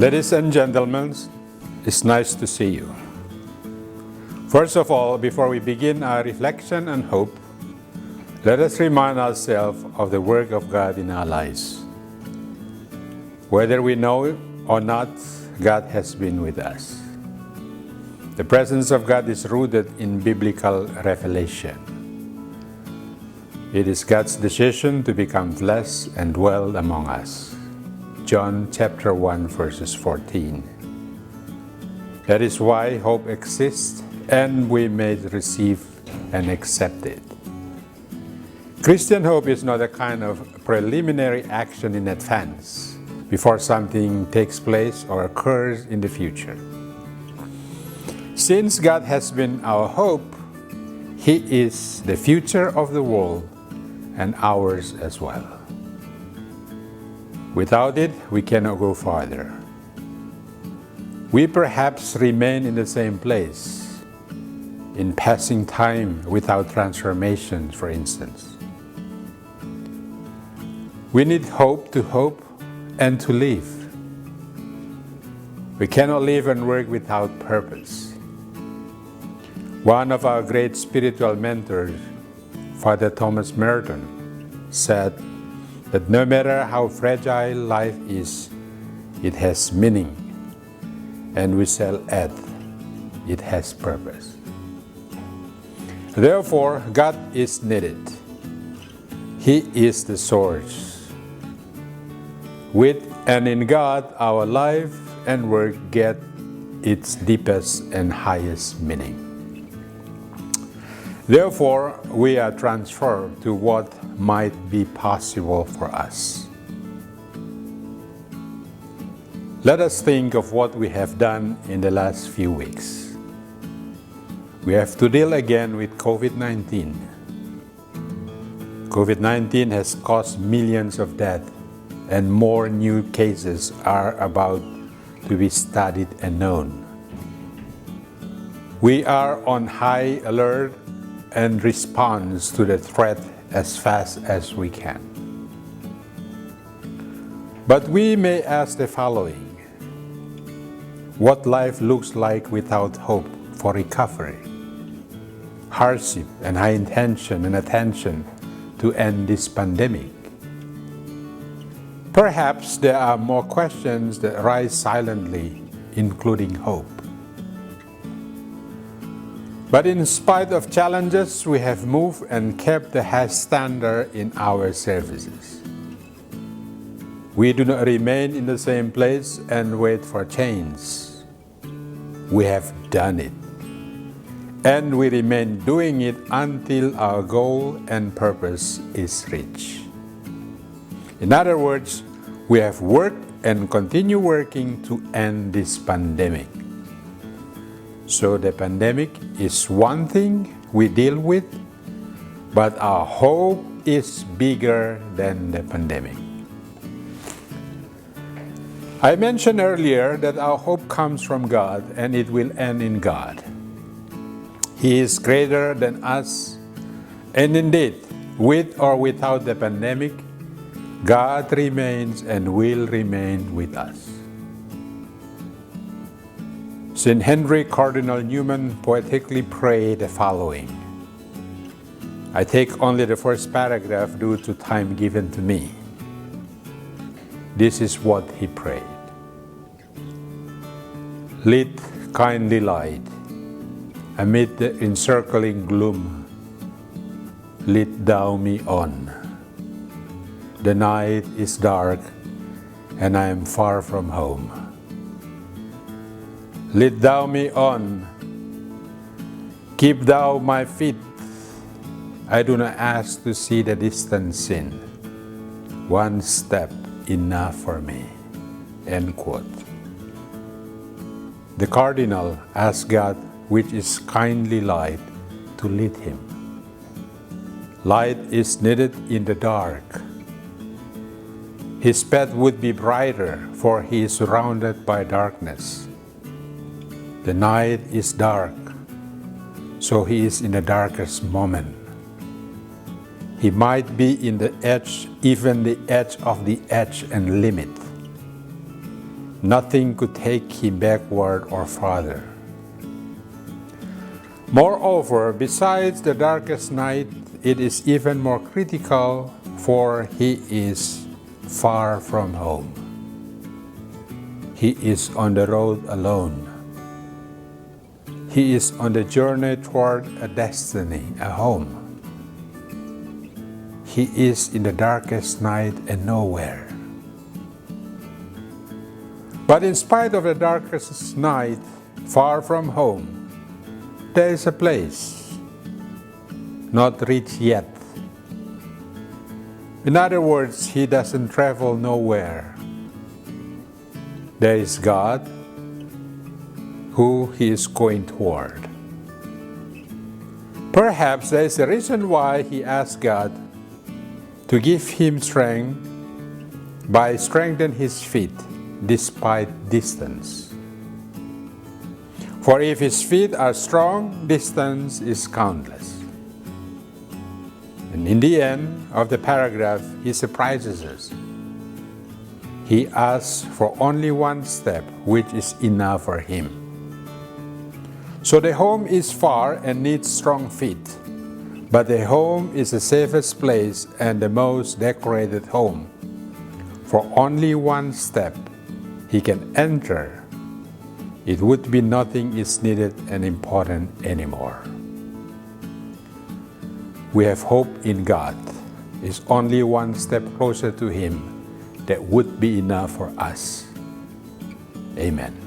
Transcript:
Ladies and gentlemen, it's nice to see you. First of all, before we begin our reflection and hope, let us remind ourselves of the work of God in our lives. Whether we know it or not, God has been with us. The presence of God is rooted in biblical revelation. It is God's decision to become flesh and dwell among us. John chapter 1 verses 14. That is why hope exists and we may receive and accept it. Christian hope is not a kind of preliminary action in advance before something takes place or occurs in the future. Since God has been our hope, He is the future of the world and ours as well. Without it, we cannot go farther. We perhaps remain in the same place, in passing time without transformation, for instance. We need hope and to live. We cannot live and work without purpose. One of our great spiritual mentors, Father Thomas Merton, said that no matter how fragile life is, it has meaning, and we shall add, it has purpose. Therefore, God is needed. He is the source. With and in God, our life and work get its deepest and highest meaning. Therefore, we are transferred to what might be possible for us. Let us think of what we have done in the last few weeks. We have to deal again with COVID-19. COVID-19 has caused millions of deaths, and more new cases are about to be studied and known. We are on high alert and response to the threat as fast as we can. But we may ask the following: what life looks like without hope for recovery, hardship, and high intention and attention to end this pandemic? Perhaps there are more questions that rise silently, including hope. But in spite of challenges, we have moved and kept the high standard in our services. We do not remain in the same place and wait for change. We have done it. And we remain doing it until our goal and purpose is reached. In other words, we have worked and continue working to end this pandemic. So the pandemic is one thing we deal with, but our hope is bigger than the pandemic. I mentioned earlier that our hope comes from God and it will end in God. He is greater than us, and indeed, with or without the pandemic, God remains and will remain with us. St. Henry Cardinal Newman poetically prayed the following. I take only the first paragraph due to time given to me. This is what he prayed. Lit kindly light, amid the encircling gloom, lit thou me on. The night is dark, and I am far from home. Lead thou me on, keep thou my feet. I do not ask to see the distant sin. One step enough for me. End quote. The Cardinal asked God, which is kindly light, to lead him. Light is needed in the dark. His path would be brighter, for he is surrounded by darkness. The night is dark, so he is in the darkest moment. He might be in the edge, even the edge of the edge and limit. Nothing could take him backward or farther. Moreover, besides the darkest night, it is even more critical, for he is far from home. He is on the road alone. He is on the journey toward a destiny, a home. He is in the darkest night and nowhere. But in spite of the darkest night, far from home, there is a place not reached yet. In other words, he doesn't travel nowhere. There is God who he is going toward. Perhaps there is a reason why he asked God to give him strength by strengthening his feet despite distance. For if his feet are strong, distance is countless. And in the end of the paragraph, he surprises us. He asks for only one step, which is enough for him. So the home is far and needs strong feet, but the home is the safest place and the most decorated home. For only one step he can enter, it would be nothing is needed and important anymore. We have hope in God. It's only one step closer to him that would be enough for us. Amen.